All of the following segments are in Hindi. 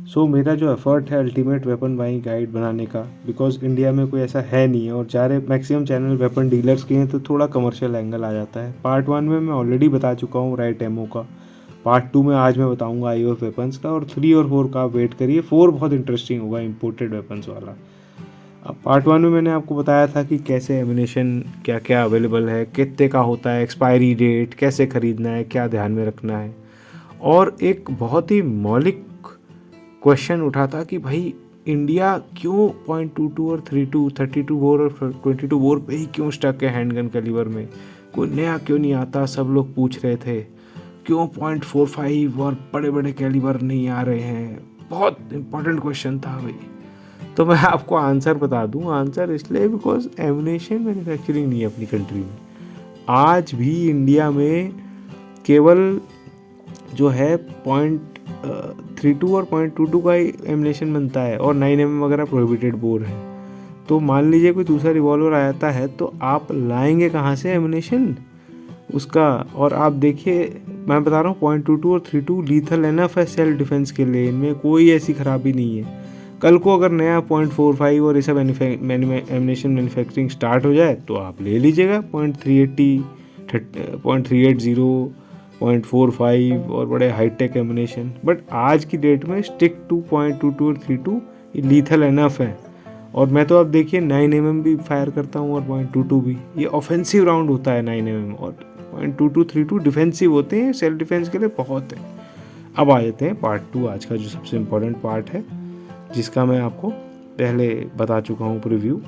सो मेरा जो एफर्ट है अल्टीमेट वेपन बाइंग गाइड बनाने का, बिकॉज इंडिया में कोई ऐसा है नहीं है और सारे मैक्सिमम चैनल वेपन डीलर्स के हैं, तो थोड़ा कमर्शियल एंगल आ जाता है। पार्ट 1 में मैं ऑलरेडी बता चुका हूँ राइट एमओ का। पार्ट 2 में आज मैं बताऊंगा IOF वेपन्स का, और 3 और 4 का आप वेट करिए। 4 बहुत इंटरेस्टिंग होगा, इम्पोर्टेड वेपन्स वाला। अब पार्ट 1 में मैंने आपको बताया था कि कैसे एमिनेशन क्या क्या अवेलेबल है, कितने का होता है, एक्सपायरी डेट, कैसे ख़रीदना है, क्या ध्यान में रखना है। और एक बहुत ही मौलिक क्वेश्चन उठा था कि भाई इंडिया क्यों 0.22 और 32 बोर और 22 बोर पे ही क्यों स्टक है हैंडगन कैलिबर में, कोई नया क्यों नहीं आता, सब लोग पूछ रहे थे। क्यों 0.45 और बड़े बड़े कैलिबर नहीं आ रहे हैं, बहुत इंपॉर्टेंट क्वेश्चन था भाई। तो मैं आपको आंसर बता दूं, आंसर इसलिए बिकॉज एमुनेशन मैन्युफैक्चरिंग नहीं है अपनी कंट्री में। आज भी इंडिया में केवल जो है 0.32 और 0.22 का ही एमुनेशन बनता है, और 9mm वगैरह प्रोहिबिटेड बोर है। तो मान लीजिए कोई दूसरा रिवॉल्वर आ जाता है, तो आप लाएंगे कहाँ से एमुनेशन उसका। और आप देखिए, मैं बता रहा हूँ 0.22 और 32 लीथल एनफ है सेल्फ डिफेंस के लिए, इनमें कोई ऐसी खराबी नहीं है। कल को अगर नया 0.45 और ये सब एमुनेशन मैन्युफैक्चरिंग स्टार्ट हो जाए तो आप ले लीजिएगा 0.380, 0.380, 0.45 और बड़े हाईटेक एमुनेशन। बट आज की डेट में स्टिक टू 0.22 और 32, ये लीथल एनफ है। और मैं तो अब देखिए 9mm भी फायर करता हूँ और 0.22 भी। ये ऑफेंसिव राउंड होता है 9mm, और 0.22 32 डिफेंसिव होते हैं, सेल्फ डिफेंस के लिए बहुत है। अब आ जाते हैं पार्ट 2, आज का जो सबसे इम्पोर्टेंट पार्ट है, जिसका मैं आपको पहले बता चुका हूँ प्रीव्यू।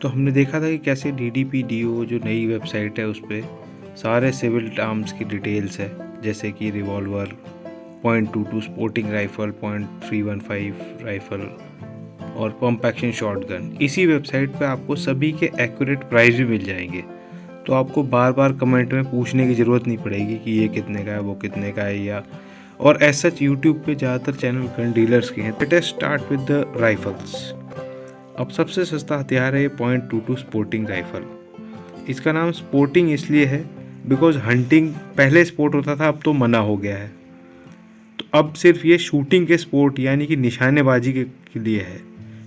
तो हमने देखा था कि कैसे DDPDO जो नई वेबसाइट है उस पर सारे सिविल आर्म्स की डिटेल्स है, जैसे कि रिवॉल्वर, 0.22 स्पोर्टिंग राइफ़ल, 0.315 राइफ़ल और पंप एक्शन शॉटगन। इसी वेबसाइट पे आपको सभी के एक्यूरेट प्राइस भी मिल जाएंगे, तो आपको बार बार कमेंट में पूछने की ज़रूरत नहीं पड़ेगी कि ये कितने का है, वो कितने का है। या और एज सच यूट्यूब पे ज़्यादातर चैनल गन डीलर्स के हैं। Let us start with the rifles. अब सबसे सस्ता हथियार है 0.22 स्पोर्टिंग राइफ़ल। इसका नाम स्पोर्टिंग इसलिए है बिकॉज हंटिंग पहले स्पोर्ट होता था, अब तो मना हो गया है। तो अब सिर्फ ये शूटिंग के स्पोर्ट यानी कि निशानेबाजी के लिए है।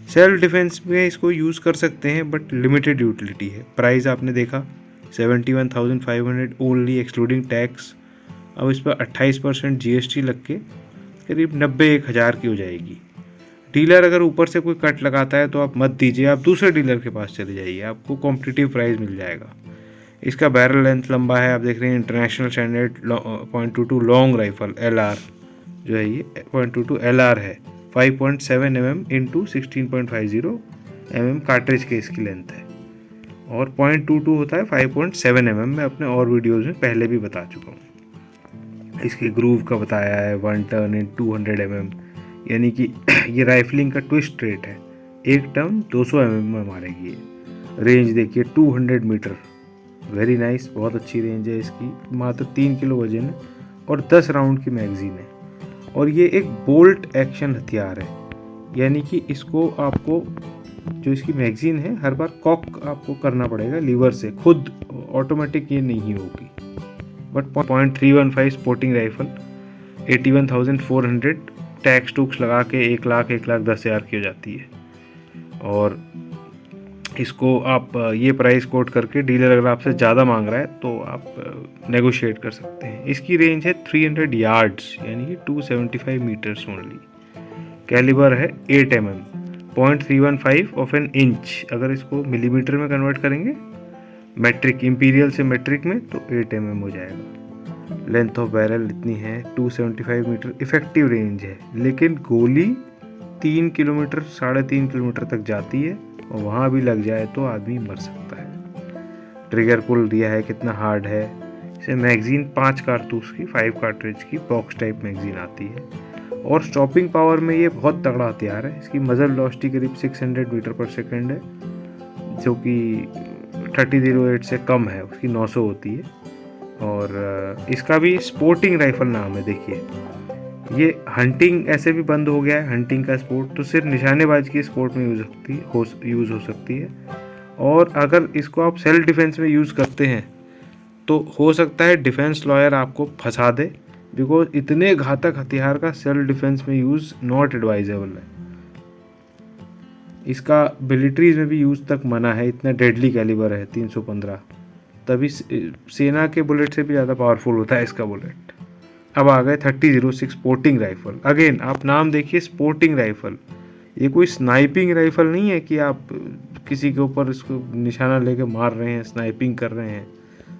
सेल्फ डिफेंस में इसको यूज़ कर सकते हैं, बट लिमिटेड यूटिलिटी है। प्राइस आपने देखा 71,500 ओनली एक्सक्लूडिंग टैक्स। अब इस पर 28% GST लग के करीब 90,000 की हो जाएगी। डीलर अगर ऊपर से कोई कट लगाता है तो आप मत दीजिए, आप दूसरे डीलर के पास चले जाइए, आपको कॉम्पिटिटिव प्राइस मिल जाएगा। इसका बैरल लेंथ लंबा है, आप देख रहे हैं international standard 0.22 long rifle LR जो है, ये 0.22 LR है। 5.7 mm इंटू 16.50 mm कार्ट्रिज के इसकी लेंथ है, और 0.22 होता है 5.7 mm। मैं अपने और वीडियोज़ में पहले भी बता चुका हूँ। इसके ग्रूव का बताया है 1 टर्न इन 200 mm, यानी कि ये राइफलिंग का ट्विस्ट रेट है, एक टर्न 200 mm में मारेगी ये। रेंज देखिए 200 मीटर, वेरी नाइस, बहुत अच्छी रेंज है इसकी। मात्र 3 किलो वजन है और 10 राउंड की मैगजीन है। और ये एक बोल्ट एक्शन हथियार है, यानी कि इसको आपको जो इसकी मैगजीन है हर बार कॉक आपको करना पड़ेगा लीवर से, खुद ऑटोमेटिक ये नहीं होगी। बट 0.315 स्पोर्टिंग राइफल 81,400 टैक्स टूक्स लगा के 1,10,000 की हो जाती है। और इसको आप ये प्राइस कोट करके, डीलर अगर आपसे ज़्यादा मांग रहा है तो आप नेगोशिएट कर सकते हैं। इसकी रेंज है 300 यार्ड्स, यानी कि 275 मीटर्स ओनली। कैलिबर है 8 mm, 0.315 ऑफ एन इंच। अगर इसको मिलीमीटर में कन्वर्ट करेंगे, मेट्रिक इंपीरियल से मेट्रिक में, तो 8 mm हो जाएगा। लेंथ ऑफ बैरल इतनी है 275 मीटर। इफेक्टिव रेंज है, लेकिन गोली 3 किलोमीटर 3.5 किलोमीटर तक जाती है, और वहाँ भी लग जाए तो आदमी मर सकता है। ट्रिगर पुल दिया है कितना हार्ड है। इसे मैगजीन 5 कारतूस की 5 कार्ट्रिज की बॉक्स टाइप मैगजीन आती है, और स्टॉपिंग पावर में ये बहुत तगड़ा हथियार है। इसकी मजल वेलोसिटी करीब 600 मीटर पर सेकेंड है, जो कि 3008 से कम है, उसकी 900 होती है। और इसका भी स्पोर्टिंग राइफल नाम है। देखिए, ये हंटिंग ऐसे भी बंद हो गया है, हंटिंग का स्पोर्ट तो सिर्फ निशानेबाजी की स्पोर्ट में यूज़ हो सकती है। और अगर इसको आप सेल्फ डिफेंस में यूज़ करते हैं तो हो सकता है डिफेंस लॉयर आपको फंसा दे, बिकॉज इतने घातक हथियार का सेल्फ डिफेंस में यूज़ नॉट एडवाइजेबल है। इसका मिलिट्रीज में भी यूज़ तक मना है, इतना डेडली कैलिबर है 315, तभी सेना के बुलेट से भी ज़्यादा पावरफुल होता है इसका बुलेट। अब आ गए 3006 स्पोर्टिंग राइफल। अगेन आप नाम देखिए, स्पोर्टिंग राइफल, ये कोई स्नाइपिंग राइफल नहीं है कि आप किसी के ऊपर इसको निशाना लेके मार रहे हैं, स्नाइपिंग कर रहे हैं।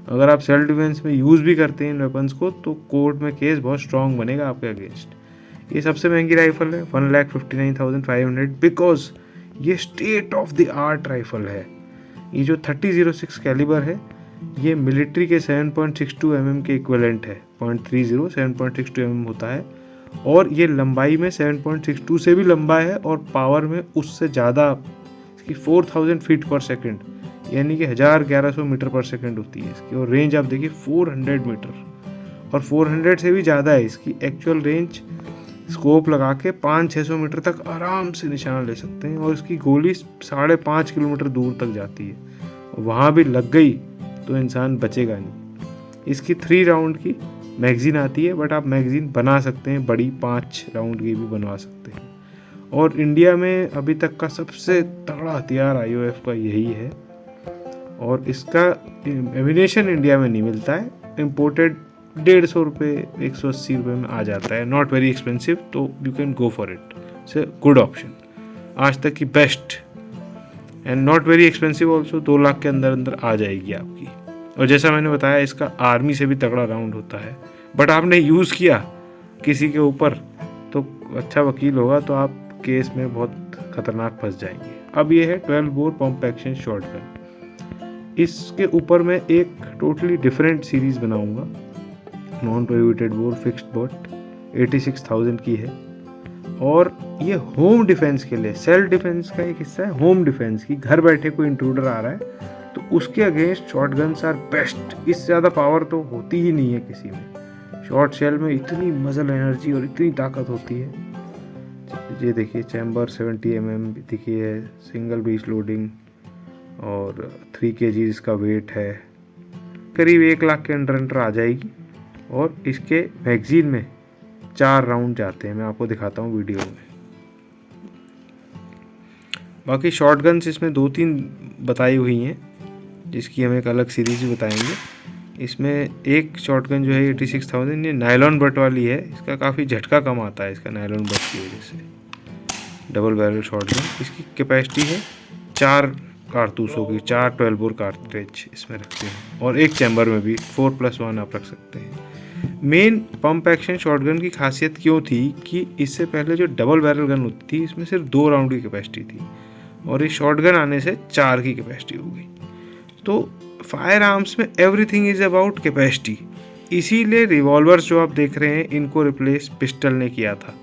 अगर आप सेल्फ डिफेंस में यूज़ भी करते हैं इन वेपन्स को तो कोर्ट में केस बहुत स्ट्रांग बनेगा आपके अगेंस्ट। ये सबसे महंगी राइफल है 1,59,500 बिकॉज ये state of the art rifle है। ये जो 3006 कैलिबर है ये मिलिट्री के 7.62 mm के इक्विवेलेंट है। 0.30 7.62 mm होता है और ये लंबाई में 7.62 से भी लंबा है और पावर में उससे ज़्यादा, इसकी 4000 फीट पर सेकेंड यानी कि 1100 मीटर पर सेकेंड होती है इसकी। और रेंज आप देखिए 400 मीटर, और 400 से भी ज़्यादा है इसकी एक्चुअल रेंज। स्कोप लगा के 500-600 मीटर तक आराम से निशाना ले सकते हैं और इसकी गोली 5.5 किलोमीटर दूर तक जाती है। वहाँ भी लग गई तो इंसान बचेगा नहीं। इसकी 3 राउंड की मैगज़ीन आती है, बट आप मैगज़ीन बना सकते हैं, बड़ी 5 राउंड की भी बनवा सकते हैं। और इंडिया में अभी तक का सबसे तगड़ा हथियार IOF का यही है। और इसका एमिनेशन इंडिया में नहीं मिलता है, इम्पोर्टेड 150 रुपये 180 रुपये में आ जाता है, नॉट वेरी एक्सपेंसिव, तो you can go for it, it's a good option, आज तक की best and not very expensive also. 2 lakh के अंदर अंदर आ जाएगी आपकी। और जैसा मैंने बताया इसका आर्मी से भी तगड़ा राउंड होता है, बट आपने यूज़ किया किसी के ऊपर तो अच्छा वकील होगा तो आप केस में बहुत खतरनाक फंस जाएंगे। अब ये है 12 बोर पंप एक्शन शॉटगन। इसके ऊपर मैं एक टोटली डिफरेंट सीरीज़ बनाऊंगा, non prohibited bore fixed but 86,000 की है। और ये होम डिफेंस के लिए, सेल्फ डिफेंस का एक हिस्सा है, होम डिफेंस की, घर बैठे कोई इंट्रूडर आ रहा है तो उसके अगेंस्ट शॉटगन्स आर बेस्ट। इससे ज़्यादा पावर तो होती ही नहीं है किसी में। शॉर्ट शेल में इतनी मसल एनर्जी और इतनी ताकत होती है। ये देखिए चैम्बर 70 mm देखिए, सिंगल ब्रीच लोडिंग और 3 kg इसका वेट है, करीब 1 लाख के अंडर आ जाएगी। और इसके मैगज़ीन में 4 राउंड जाते हैं, मैं आपको दिखाता हूँ वीडियो में। बाकी शॉटगन्स इसमें 2-3 बताई हुई हैं जिसकी हम एक अलग सीरीज भी बताएंगे। इसमें एक शॉटगन जो है 86,000, ये नायलॉन बट वाली है, इसका काफ़ी झटका कम आता है इसका नायलॉन बट की वजह से। डबल बैरल शॉटगन, इसकी कैपेसिटी है 4 कारतूसों की, 4 12 बोर कार्ट्रिज इसमें रखते हैं और एक चैम्बर में भी 4+1 आप रख सकते हैं। मेन पंप एक्शन शॉटगन की खासियत क्यों थी कि इससे पहले जो डबल बैरल गन होती थी इसमें सिर्फ 2 राउंड की कैपेसिटी थी और इस शॉटगन आने से 4 की कैपेसिटी हो गई। तो फायर आर्म्स में एवरीथिंग इज़ अबाउट कैपेसिटी, इसीलिए रिवॉल्वर्स जो आप देख रहे हैं इनको रिप्लेस पिस्टल ने किया था,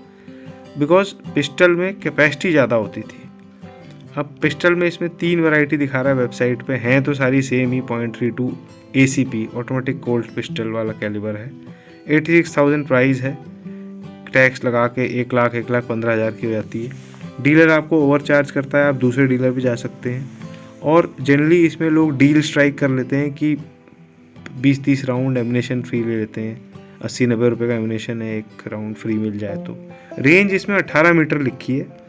बिकॉज पिस्टल में कैपेसिटी ज़्यादा होती थी। अब पिस्टल में इसमें 3 वैरायटी दिखा रहा है वेबसाइट पे, हैं तो सारी सेम ही। .32 ACP ऑटोमेटिक कोल्ड पिस्टल वाला कैलिबर है, 86,000 प्राइस है, टैक्स लगा के 1,15,000 की हो जाती है। डीलर आपको ओवर चार्ज करता है, आप दूसरे डीलर भी जा सकते हैं। और जनरली इसमें लोग डील स्ट्राइक कर लेते हैं कि 20-30 राउंड एमिनेशन फ्री ले लेते हैं, 80-90 रुपये का एमिनेशन है, 1 राउंड फ्री मिल जाए तो। रेंज इसमें 18 मीटर लिखी है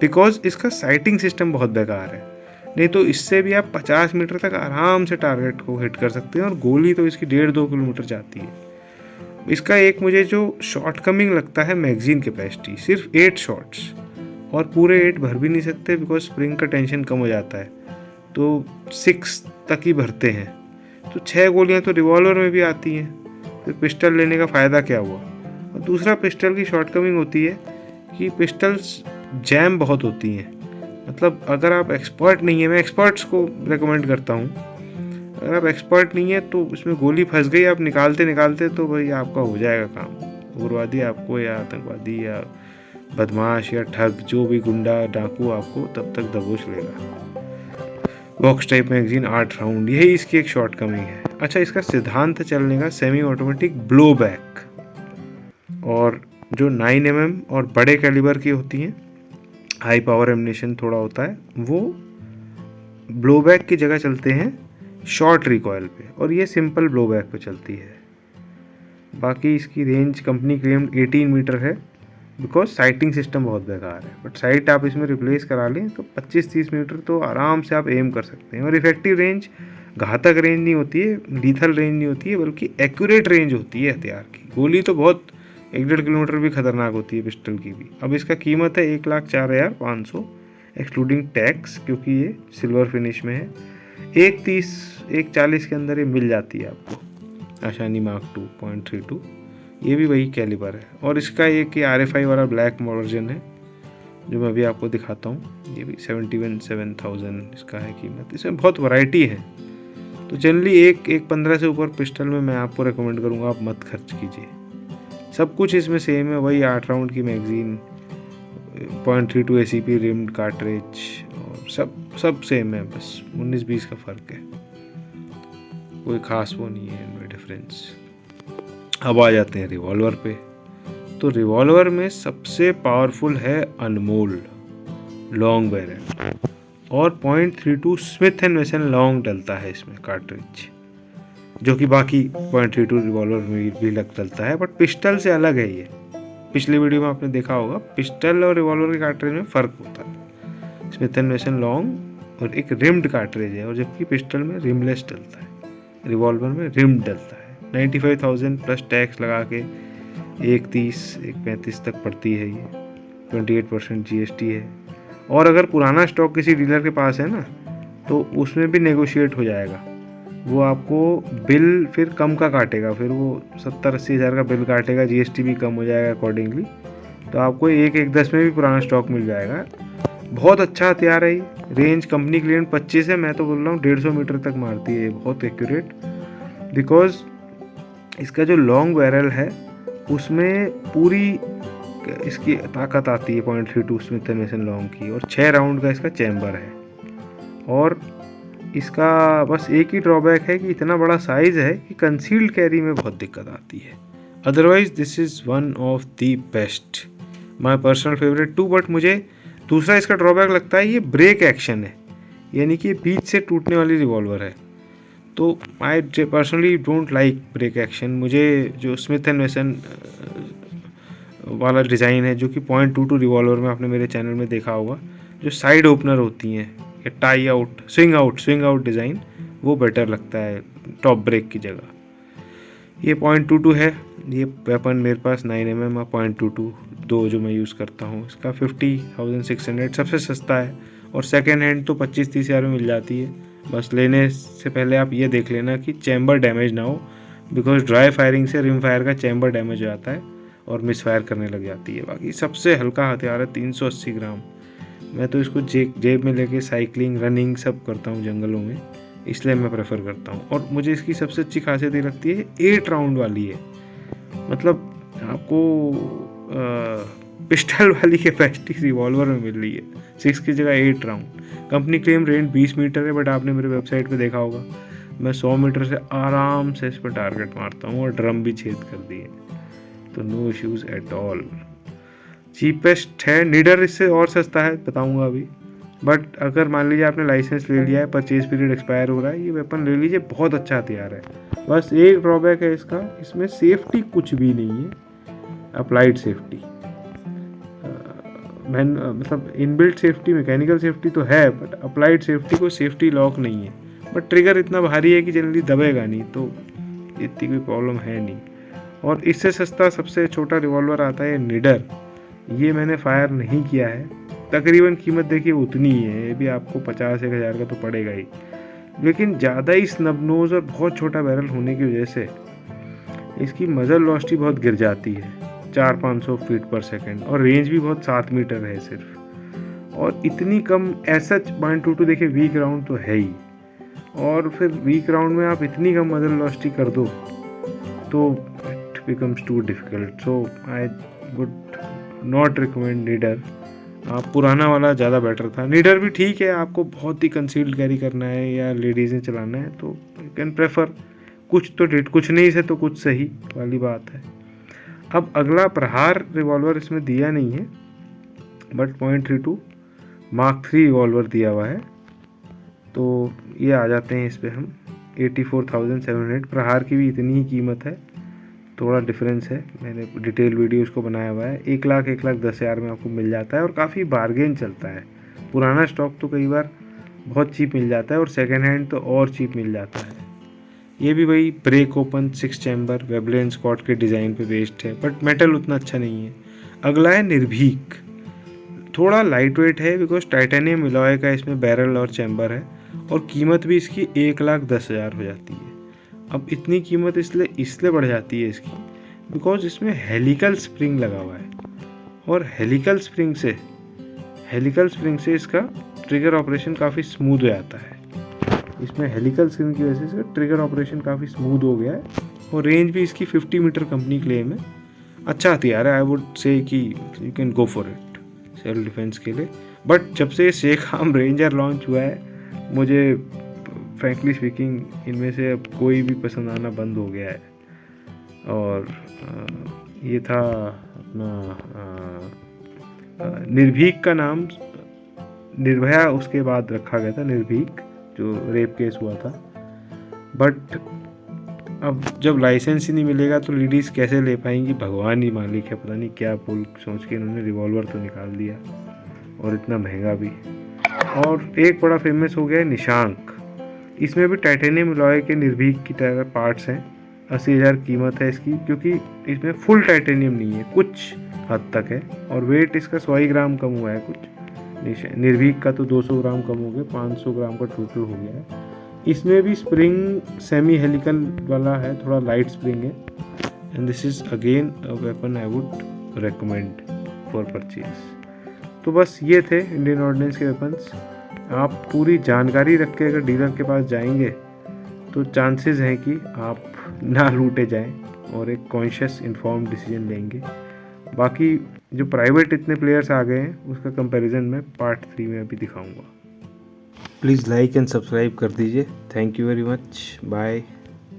बिकॉज इसका साइटिंग सिस्टम बहुत बेकार है, नहीं तो इससे भी आप 50 मीटर तक आराम से टारगेट को हिट कर सकते हैं और गोली तो इसकी 1.5-2 किलोमीटर जाती है। इसका एक मुझे जो शॉर्ट कमिंग लगता है मैगजीन कैपेसिटी, सिर्फ 8 शॉट्स, और पूरे 8 भर भी नहीं सकते बिकॉज स्प्रिंग का टेंशन कम हो जाता है, तो 6 तक ही भरते हैं। तो 6 गोलियां तो रिवॉल्वर में भी आती हैं, तो पिस्टल लेने का फ़ायदा क्या हुआ। और दूसरा पिस्टल की शॉर्टकमिंग होती है कि पिस्टल्स जैम बहुत होती हैं, मतलब अगर आप एक्सपर्ट नहीं है, मैं एक्सपर्ट्स को रेकमेंड करता हूँ, अगर आप एक्सपर्ट नहीं है तो इसमें गोली फंस गई, आप निकालते निकालते तो भाई आपका हो जाएगा काम, उग्रवादी आपको या आतंकवादी या बदमाश या ठग, जो भी गुंडा डाकू आपको तब तक दबोच लेगा। बॉक्स टाइप मैगजीन 8 राउंड, यही इसकी एक शॉर्ट कमिंग है। अच्छा, इसका सिद्धांत चलने का सेमी ऑटोमेटिक ब्लो बैक, और जो 9 mm और बड़े कैलिबर की होती हैं, हाई पावर एमिनेशन थोड़ा होता है, वो ब्लो बैक की जगह चलते हैं शॉर्ट रिकॉयल पे, और ये सिंपल ब्लो बैक पे चलती है। बाकी इसकी रेंज कंपनी क्लेम्ड 18 मीटर है, बिकॉज साइटिंग सिस्टम बहुत बेकार है। बट साइट आप इसमें रिप्लेस करा लें तो 25-30 मीटर तो आराम से आप एम कर सकते हैं। और इफेक्टिव रेंज घातक रेंज नहीं होती है, लीथल रेंज नहीं होती है, बल्कि एक्यूरेट रेंज होती है हथियार की। गोली तो बहुत 1-1.5 किलोमीटर भी खतरनाक होती है पिस्टल की भी। अब इसका कीमत है 1,04,500 एक्सक्लूडिंग टैक्स, क्योंकि ये सिल्वर फिनिश में है। 1,30-1,40 के अंदर ये मिल जाती है आपको आशानी मार्क 2.32। ये भी वही कैलिबर है। और इसका एक RFI वाला ब्लैक वर्जन है जो मैं अभी आपको दिखाता हूँ। ये भी 77,000 इसका है कीमत। इसमें बहुत वैरायटी है, तो जनरली एक 15 से ऊपर पिस्टल में मैं आपको रेकमेंड करूँगा आप मत खर्च कीजिए। सब कुछ इसमें सेम है, वही 8 राउंड की मैगजीन, 0.32 ACP रिम्ड कार्ट्रिज, और सब सेम है, बस 19-20 का फ़र्क है, कोई ख़ास वो नहीं है इनमें डिफरेंस। अब आ जाते हैं रिवॉल्वर पे। तो रिवॉल्वर में सबसे पावरफुल है अनमोल लॉन्ग बैरल, और 0.32 स्मिथ एंड वेसन लॉन्ग डलता है इसमें कार्ट्रिज, जो कि बाकी 0.32 रिवॉल्वर में भी डलता है, बट पिस्टल से अलग है ये। पिछले वीडियो में आपने देखा होगा पिस्टल और रिवॉल्वर के कार्ट्रिज में फ़र्क होता है। स्मिथ एंड वेसन लॉन्ग और एक रिम्ड कार्ट्रिज है, और जबकि पिस्टल में रिमलेस डलता है, रिवॉल्वर में रिम्ड डलता है। 95,000 प्लस टैक्स लगा के 1,30-1,35 तक पड़ती है ये। 28% GST है। और अगर पुराना स्टॉक किसी डीलर के पास है ना, तो उसमें भी नेगोशिएट हो जाएगा। वो आपको बिल फिर कम का काटेगा, फिर वो 70-80 हज़ार का बिल काटेगा, GST भी कम हो जाएगा अकॉर्डिंगली। तो आपको 1-10 में भी पुराना स्टॉक मिल जाएगा। बहुत अच्छा हथियार है ये। रेंज कंपनी क्लेम 25 है, मैं तो बोल रहा हूँ 150 मीटर तक मारती है, बहुत एक्यूरेट। बिकॉज इसका जो लॉन्ग बैरल है उसमें पूरी इसकी ताकत आती है 0.32 स्मिथ एंड वेसन लॉन्ग की, और 6 राउंड का इसका चैम्बर है। और इसका बस एक ही ड्रॉबैक है कि इतना बड़ा साइज़ है कि कंसील्ड कैरी में बहुत दिक्कत आती है। Otherwise this is one of the best, my personal favourite too. But मुझे दूसरा इसका ड्रॉबैक लगता है ये ब्रेक एक्शन है, यानी कि बीच से टूटने वाली रिवॉल्वर है। तो I personally don't like break action. मुझे जो स्मिथ एंड वेसन वाला डिज़ाइन है, जो कि 0.22 रिवॉल्वर में आपने मेरे चैनल में देखा होगा, जो साइड ओपनर होती हैं या tie out swing out design, वो बेटर लगता है टॉप ब्रेक की जगह। ये 0.22 है। ये वेपन मेरे पास 9mm और 0.22 दो जो मैं यूज़ करता हूँ। इसका 50,600 सबसे सस्ता है, और सेकेंड हैंड तो 25-30 हज़ार में मिल जाती है। बस लेने से पहले आप ये देख लेना कि चैम्बर डैमेज ना हो, बिकॉज ड्राई फायरिंग से रिम फायर का चैम्बर डैमेज हो जाता है और मिस फायर करने लग जाती है। बाकी सबसे हल्का हथियार है, 380 ग्राम। मैं तो इसको जेब में लेके साइकिलिंग रनिंग सब करता हूँ जंगलों में, इसलिए मैं प्रेफर करता हूँ। और मुझे इसकी सबसे अच्छी खासियत ये लगती है 8 राउंड वाली है, मतलब आपको पिस्टल वाली कैपेसिटी रिवॉल्वर में मिल रही है। 6 की जगह 8 round. Company claim range 20 metre है, बट आपने मेरे वेबसाइट पे देखा होगा मैं 100 मीटर से आराम से इस पर टारगेट मारता हूँ, और ड्रम भी छेद कर दिए, तो no issues at all. Cheapest है निडर, इससे और सस्ता है बताऊँगा अभी। बट अगर मान लीजिए आपने लाइसेंस ले लिया है, परचेज पीरियड एक्सपायर हो रहा है, ये वेपन ले लीजिए, बहुत अच्छा हथियार है। बस एक ड्रॉबैक है इसका, इसमें सेफ्टी कुछ भी नहीं है, अप्लाइड सेफ्टी। मतलब इनबिल्ट सेफ्टी मैकेनिकल सेफ्टी तो है, बट अप्लाइड सेफ्टी को सेफ्टी लॉक नहीं है। बट ट्रिगर इतना भारी है कि जल्दी दबेगा नहीं, तो इतनी कोई प्रॉब्लम है नहीं। और इससे सस्ता सबसे छोटा रिवॉल्वर आता है निडर, ये मैंने फायर नहीं किया है। तकरीबन कीमत देखिए उतनी ही है, ये भी आपको 50-1 हज़ार का तो पड़ेगा ही, लेकिन ज़्यादा ही स्नबनोज और बहुत छोटा बैरल होने की वजह से इसकी मजल वेलोसिटी बहुत गिर जाती है, 400-500 फीट पर सेकेंड, और रेंज भी बहुत 7 मीटर है सिर्फ। और इतनी कम ऐसा 0.22 देखिए वीक राउंड तो है ही, और फिर वीक राउंड में आप इतनी कम मजल वेलोसिटी कर दो तो it becomes too difficult. So I would not recommend Nidar. पुराना वाला ज़्यादा बेटर था। निडर भी ठीक है, आपको बहुत ही कंसील्ड कैरी करना है या लेडीज़ ने चलाना है तो यू कैन प्रेफर। कुछ तो कुछ नहीं से तो कुछ सही वाली बात है। अब अगला प्रहार रिवॉल्वर इसमें दिया नहीं है, बट 0.32 मार्क 3 रिवॉल्वर दिया हुआ है, तो ये आ जाते हैं इस पर हम 84,700। प्रहार की भी इतनी ही कीमत है, थोड़ा डिफरेंस है, मैंने डिटेल वीडियो उसको बनाया हुआ है। 1,10,000 में आपको मिल जाता है और काफ़ी बार्गेन चलता है। पुराना स्टॉक तो कई बार बहुत चीप मिल जाता है और सेकेंड हैंड तो और चीप मिल जाता है। ये भी वही break open 6 chamber Webley Scott के डिज़ाइन पे बेस्ड है, बट मेटल उतना अच्छा नहीं है। अगला है निर्भीक, थोड़ा लाइट वेट है बिकॉज टाइटेनियम एलॉय का इसमें बैरल और चैम्बर है और कीमत भी इसकी 1,10,000 हो जाती है। अब इतनी कीमत इसलिए बढ़ जाती है इसकी बिकॉज इसमें हेलिकल स्प्रिंग लगा हुआ है और हेलिकल स्प्रिंग से इसका ट्रिगर ऑपरेशन काफ़ी स्मूथ हो जाता है। इसमें हेलिकल स्प्रिंग की वजह से इसका ट्रिगर ऑपरेशन काफ़ी स्मूथ हो गया है और रेंज भी इसकी 50 मीटर कंपनी क्लेम है। अच्छा हथियार है, आई वुड से कि you can go for it self defence के लिए। बट जब से सेकहाम रेंजर लॉन्च हुआ है मुझे फ्रैंकली स्पीकिंग इनमें से अब कोई भी पसंद आना बंद हो गया है। और ये था अपना निर्भीक का नाम निर्भया उसके बाद रखा गया था, निर्भीक जो रेप केस हुआ था। बट अब जब लाइसेंस ही नहीं मिलेगा तो लेडीज़ कैसे ले पाएंगी, भगवान ही मालिक है। पता नहीं क्या बोल सोच के इन्होंने रिवॉल्वर तो निकाल दिया और इतना महंगा भी। और एक बड़ा फेमस हो गया है निशांक, इसमें भी टाइटेनियम एलॉय के निर्भीक की तरह पार्ट्स हैं। 80,000 कीमत है इसकी क्योंकि इसमें फुल टाइटेनियम नहीं है, कुछ हद तक है और वेट इसका 100 ग्राम कम हुआ है कुछ। निर्भीक का तो 200 ग्राम कम हो गया, 500 ग्राम का टोटल हो गया है। इसमें भी स्प्रिंग सेमी हेलिकल वाला है, थोड़ा लाइट स्प्रिंग है and this is again a weapon I would recommend for purchase. तो बस ये थे इंडियन ऑर्डिनेंस के वेपन्स। आप पूरी जानकारी रख के अगर डीलर के पास जाएंगे तो चांसेस हैं कि आप ना लूटे जाएं और एक कॉन्शियस इन्फॉर्म डिसीजन लेंगे। बाकी जो प्राइवेट इतने प्लेयर्स आ गए हैं उसका कंपैरिजन मैं पार्ट 3 में अभी दिखाऊंगा। प्लीज़ लाइक एंड सब्सक्राइब कर दीजिए। Thank you very much, bye.